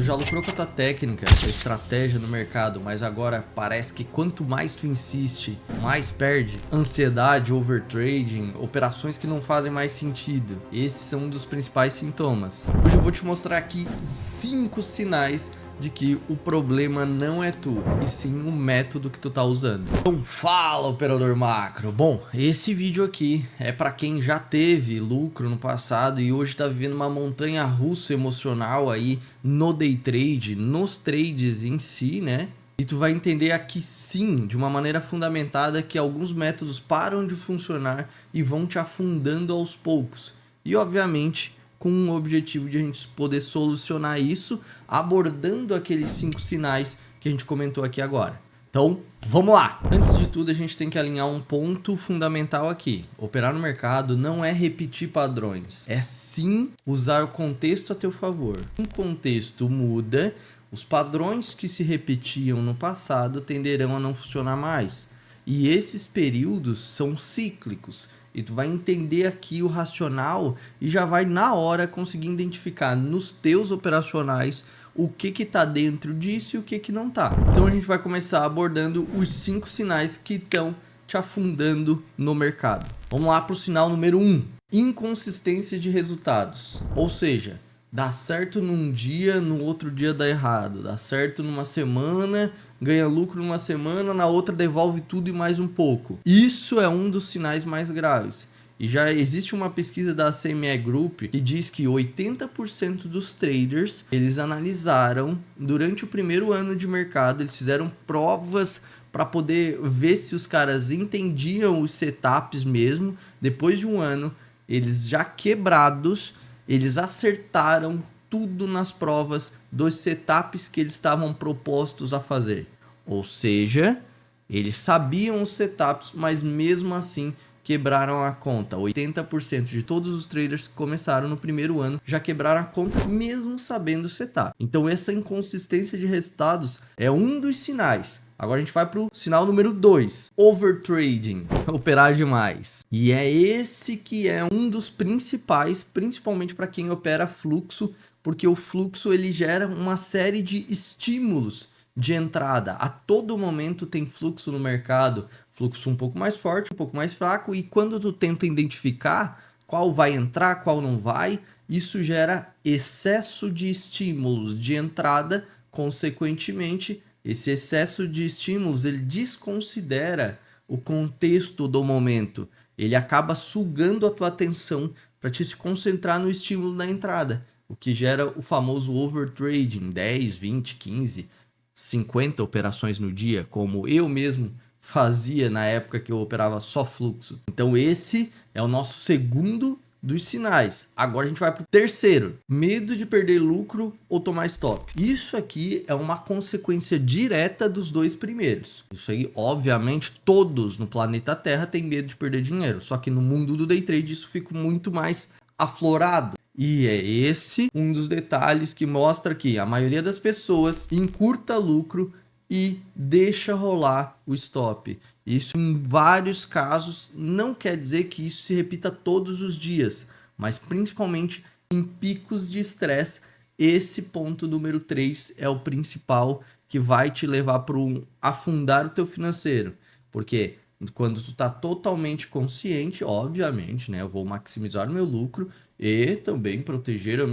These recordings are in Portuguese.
Tu já lucrou com a tua técnica, com a estratégia no mercado, mas agora parece que quanto mais tu insiste, mais perde? Ansiedade, overtrading, operações que não fazem mais sentido. Esses são um dos principais sintomas. Hoje eu vou te mostrar aqui 5 sinais de que o problema não é tu, e sim o método que tu tá usando. Então fala, operador macro! Bom, esse vídeo aqui é para quem já teve lucro no passado e hoje tá vivendo uma montanha russa emocional aí no day trade, nos trades em si, né? E tu vai entender aqui sim, de uma maneira fundamentada, que alguns métodos param de funcionar e vão te afundando aos poucos. E obviamente com o objetivo de a gente poder solucionar isso, abordando aqueles 5 sinais que a gente comentou aqui agora. Então, vamos lá! Antes de tudo, a gente tem que alinhar um ponto fundamental aqui. Operar no mercado não é repetir padrões, é sim usar o contexto a teu favor. O contexto muda, os padrões que se repetiam no passado tenderão a não funcionar mais. E esses períodos são cíclicos. E tu vai entender aqui o racional e já vai na hora conseguir identificar nos teus operacionais o que tá dentro disso e o que não tá. Então a gente vai começar abordando os 5 sinais que estão te afundando no mercado. Vamos lá para o sinal número 1. Inconsistência de resultados. Ou seja, dá certo num dia, no outro dia dá errado. Dá certo numa semana, ganha lucro numa semana, na outra devolve tudo e mais um pouco. Isso é um dos sinais mais graves. E já existe uma pesquisa da CME Group que diz que 80% dos traders, eles analisaram durante o primeiro ano de mercado, eles fizeram provas para poder ver se os caras entendiam os setups mesmo. Depois de um ano, eles já quebrados, eles acertaram tudo nas provas dos setups que eles estavam propostos a fazer. Ou seja, eles sabiam os setups, mas mesmo assim quebraram a conta. 80% de todos os traders que começaram no primeiro ano já quebraram a conta mesmo sabendo o setup. Então essa inconsistência de resultados é um dos sinais. Agora a gente vai para o sinal número 2, overtrading, operar demais. E é esse que é um dos principais, principalmente para quem opera fluxo, porque o fluxo ele gera uma série de estímulos de entrada. A todo momento tem fluxo no mercado, fluxo um pouco mais forte, um pouco mais fraco, e quando tu tenta identificar qual vai entrar, qual não vai, isso gera excesso de estímulos de entrada, consequentemente, esse excesso de estímulos, ele desconsidera o contexto do momento. Ele acaba sugando a tua atenção para te se concentrar no estímulo da entrada, o que gera o famoso overtrading, 10, 20, 15, 50 operações no dia, como eu mesmo fazia na época que eu operava só fluxo. Então esse é o nosso segundo dos sinais. Agora a gente vai para o terceiro, medo de perder lucro ou tomar stop. Isso aqui é uma consequência direta dos dois primeiros. Isso aí, obviamente, todos no planeta Terra têm medo de perder dinheiro, só que no mundo do day trade isso fica muito mais aflorado. E é esse um dos detalhes que mostra que a maioria das pessoas encurta lucro e deixa rolar o stop. Isso em vários casos não quer dizer que isso se repita todos os dias, mas principalmente em picos de estresse. Esse ponto número 3 é o principal que vai te levar para afundar o teu financeiro. Porque quando tu tá totalmente consciente, obviamente, né, eu vou maximizar o meu lucro e também proteger a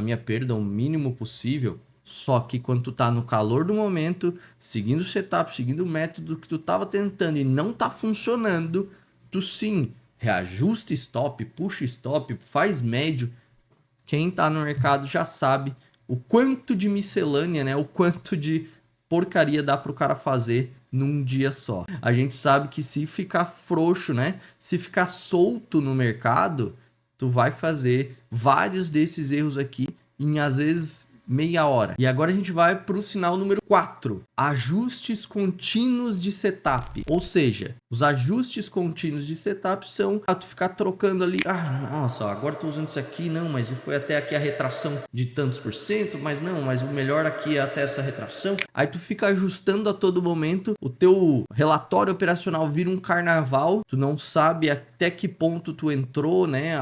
minha perda o mínimo possível. Só que quando tu tá no calor do momento, seguindo o setup, seguindo o método que tu tava tentando e não tá funcionando, tu sim, reajusta stop, puxa stop, faz médio. Quem tá no mercado já sabe o quanto de miscelânea, né? O quanto de porcaria dá pro cara fazer num dia só. A gente sabe que se ficar frouxo, né? Se ficar solto no mercado, tu vai fazer vários desses erros aqui em, às vezes, meia hora. E agora a gente vai para o sinal número 4, ajustes contínuos de setup. Ou seja, os ajustes contínuos de setup são tu ficar trocando ali, nossa, agora estou usando isso aqui, não, mas foi até aqui a retração de tantos por cento, mas não, mas o melhor aqui é até essa retração. Aí tu fica ajustando a todo momento, o teu relatório operacional vira um carnaval, tu não sabe até que ponto tu entrou, né?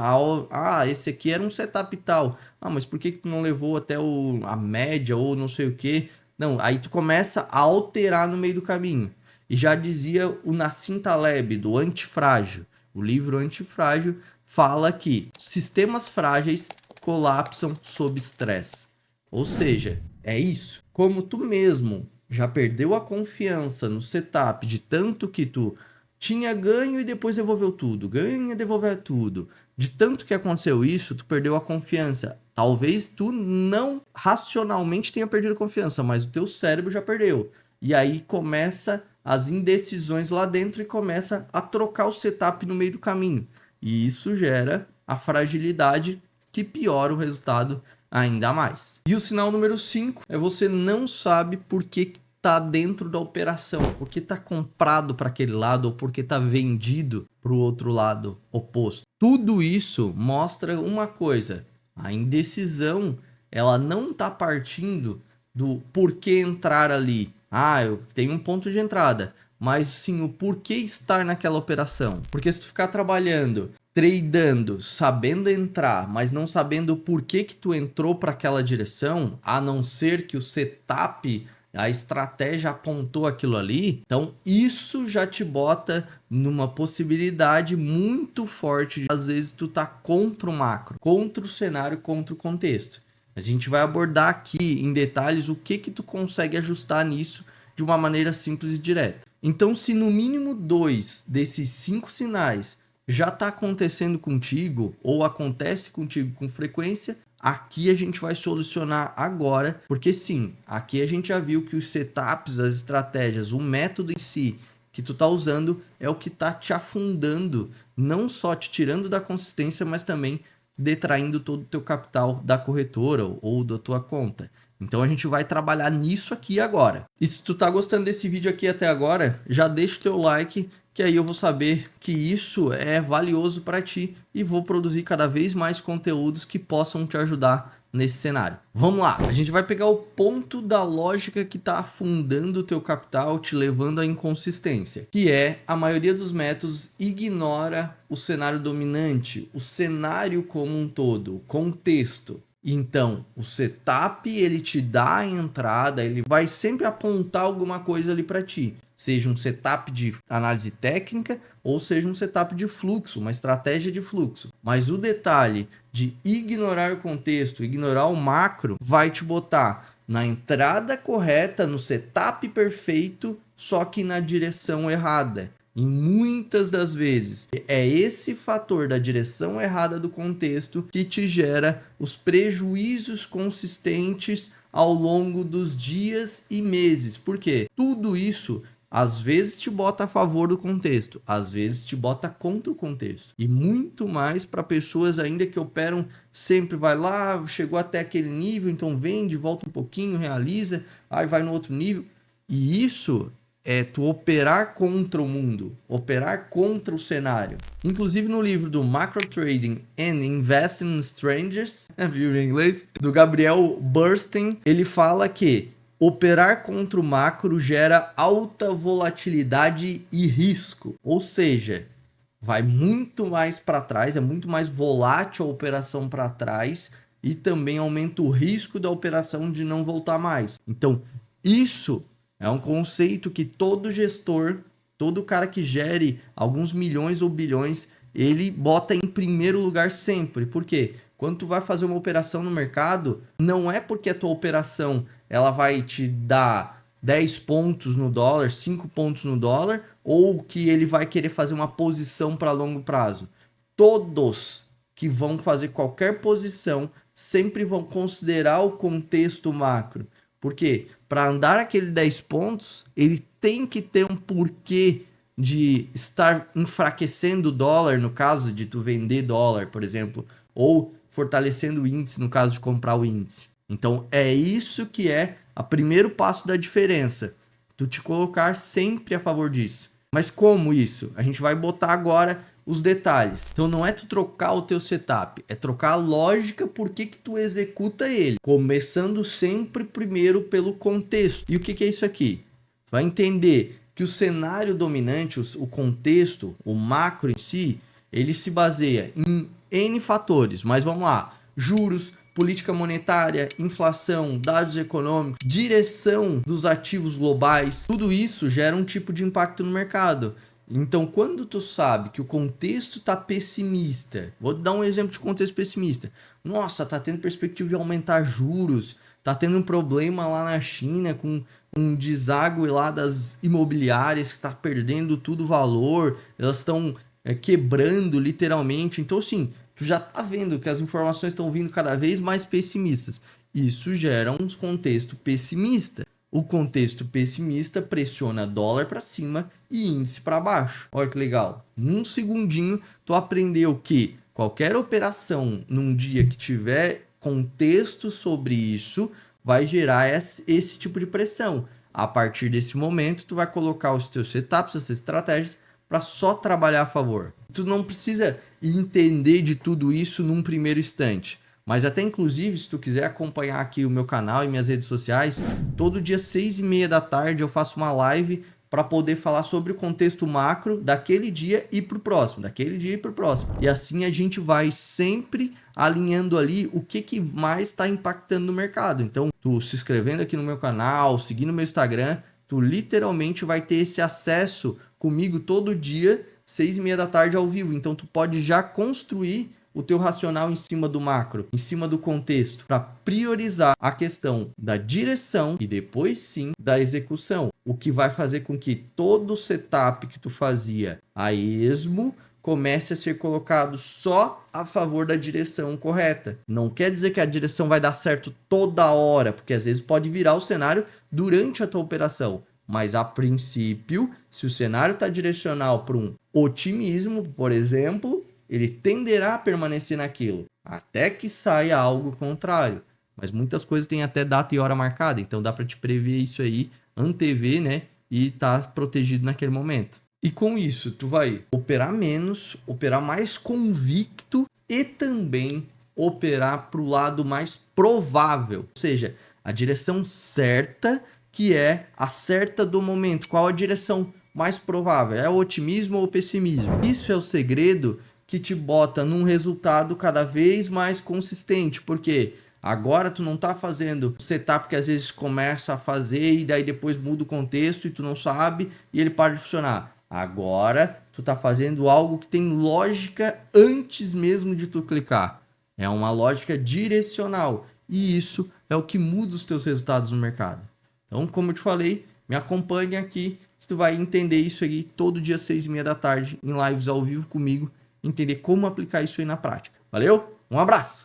Esse aqui era um setup tal. Ah, mas por que tu não levou até a média ou não sei o que? Não, aí tu começa a alterar no meio do caminho. E já dizia o Nassim Taleb, do Antifrágil, o livro Antifrágil, fala que sistemas frágeis colapsam sob estresse. Ou seja, é isso. Como tu mesmo já perdeu a confiança no setup de tanto que tu tinha ganho e depois devolveu tudo, ganha e devolveu tudo. De tanto que aconteceu isso, tu perdeu a confiança. Talvez tu não racionalmente tenha perdido a confiança, mas o teu cérebro já perdeu. E aí começa as indecisões lá dentro e começa a trocar o setup no meio do caminho. E isso gera a fragilidade que piora o resultado ainda mais. E o sinal número 5 é você não sabe por que tá dentro da operação, porque tá comprado para aquele lado ou porque tá vendido para o outro lado oposto. Tudo isso mostra uma coisa: a indecisão, ela não tá partindo do porquê entrar ali. Ah, eu tenho um ponto de entrada, mas sim o porquê estar naquela operação. Porque se tu ficar trabalhando, tradando, sabendo entrar, mas não sabendo o porquê que tu entrou para aquela direção, a não ser que o setup, a estratégia apontou aquilo ali, então isso já te bota numa possibilidade muito forte de, às vezes, tu tá contra o macro, contra o cenário, contra o contexto. A gente vai abordar aqui em detalhes o que tu consegue ajustar nisso de uma maneira simples e direta. Então, se no mínimo 2 desses 5 sinais já está acontecendo contigo ou acontece contigo com frequência, aqui a gente vai solucionar agora, porque sim, aqui a gente já viu que os setups, as estratégias, o método em si que tu tá usando é o que tá te afundando, não só te tirando da consistência, mas também detraindo todo o teu capital da corretora ou da tua conta. Então a gente vai trabalhar nisso aqui agora. E se tu tá gostando desse vídeo aqui até agora, já deixa o teu like, que aí eu vou saber que isso é valioso para ti e vou produzir cada vez mais conteúdos que possam te ajudar nesse cenário. Vamos lá, a gente vai pegar o ponto da lógica que está afundando o teu capital, te levando à inconsistência, que é a maioria dos métodos ignora o cenário dominante, o cenário como um todo, o contexto. Então, o setup, ele te dá a entrada, ele vai sempre apontar alguma coisa ali para ti. Seja um setup de análise técnica ou seja um setup de fluxo, uma estratégia de fluxo. Mas o detalhe de ignorar o contexto, ignorar o macro, vai te botar na entrada correta, no setup perfeito, só que na direção errada. E muitas das vezes é esse fator da direção errada do contexto que te gera os prejuízos consistentes ao longo dos dias e meses. Por quê? Tudo isso às vezes te bota a favor do contexto, às vezes te bota contra o contexto. E muito mais para pessoas ainda que operam sempre, vai lá, chegou até aquele nível, então vende, volta um pouquinho, realiza, aí vai no outro nível. E isso é tu operar contra o mundo, operar contra o cenário. Inclusive no livro do Macro Trading and Investing in Strangers, viu em inglês, do Gabriel Bernstein, ele fala que operar contra o macro gera alta volatilidade e risco, ou seja, vai muito mais para trás, é muito mais volátil a operação para trás e também aumenta o risco da operação de não voltar mais. Então, isso é um conceito que todo gestor, todo cara que gere alguns milhões ou bilhões, ele bota em primeiro lugar sempre. Por quê? Quando tu vai fazer uma operação no mercado, não é porque a tua operação ela vai te dar 10 pontos no dólar, 5 pontos no dólar, ou que ele vai querer fazer uma posição para longo prazo. Todos que vão fazer qualquer posição sempre vão considerar o contexto macro. Porque para andar aquele 10 pontos, ele tem que ter um porquê de estar enfraquecendo o dólar, no caso de tu vender dólar, por exemplo, ou fortalecendo o índice, no caso de comprar o índice. Então, é isso que é o primeiro passo da diferença. Tu te colocar sempre a favor disso. Mas como isso? A gente vai botar agora os detalhes. Então não é tu trocar o teu setup, é trocar a lógica por que tu executa ele. Começando sempre primeiro pelo contexto. E o que é isso aqui? Tu vai entender que o cenário dominante, o contexto, o macro em si, ele se baseia em N fatores. Mas vamos lá. Juros, política monetária, inflação, dados econômicos, direção dos ativos globais, tudo isso gera um tipo de impacto no mercado. Então, quando tu sabe que o contexto tá pessimista, vou dar um exemplo de contexto pessimista. Nossa, tá tendo perspectiva de aumentar juros, tá tendo um problema lá na China com um deságue lá das imobiliárias que tá perdendo tudo o valor, elas estão quebrando literalmente. Então, assim, tu já tá vendo que as informações estão vindo cada vez mais pessimistas. Isso gera um contexto pessimista. O contexto pessimista pressiona dólar para cima e índice para baixo. Olha que legal. Num segundinho, tu aprendeu que qualquer operação num dia que tiver contexto sobre isso vai gerar esse tipo de pressão. A partir desse momento, tu vai colocar os teus setups, essas estratégias, para só trabalhar a favor. Tu não precisa entender de tudo isso num primeiro instante. Mas até inclusive, se tu quiser acompanhar aqui o meu canal e minhas redes sociais, todo dia 6h30 da tarde eu faço uma live para poder falar sobre o contexto macro daquele dia e pro próximo, daquele dia e pro próximo. E assim a gente vai sempre alinhando ali o que mais está impactando no mercado. Então, tu se inscrevendo aqui no meu canal, seguindo meu Instagram, tu literalmente vai ter esse acesso comigo todo dia, 6h30 da tarde ao vivo. Então, tu pode já construir o teu racional em cima do macro, em cima do contexto, para priorizar a questão da direção e depois sim da execução, o que vai fazer com que todo o setup que tu fazia a esmo comece a ser colocado só a favor da direção correta. Não quer dizer que a direção vai dar certo toda hora, porque às vezes pode virar o cenário durante a tua operação. Mas a princípio, se o cenário está direcional para um otimismo, por exemplo, ele tenderá a permanecer naquilo, até que saia algo contrário. Mas muitas coisas têm até data e hora marcada, então dá para te prever isso aí, antever, né? E tá protegido naquele momento. E com isso, tu vai operar menos, operar mais convicto e também operar para o lado mais provável. Ou seja, a direção certa, que é a certa do momento. Qual a direção mais provável? É o otimismo ou o pessimismo? Isso é o segredo que te bota num resultado cada vez mais consistente, porque agora tu não tá fazendo setup que às vezes começa a fazer e daí depois muda o contexto e tu não sabe e ele para de funcionar. Agora tu tá fazendo algo que tem lógica antes mesmo de tu clicar. É uma lógica direcional e isso é o que muda os teus resultados no mercado. Então, como eu te falei, me acompanhe aqui que tu vai entender isso aí todo dia 6h30 da tarde em lives ao vivo comigo, entender como aplicar isso aí na prática. Valeu? Um abraço!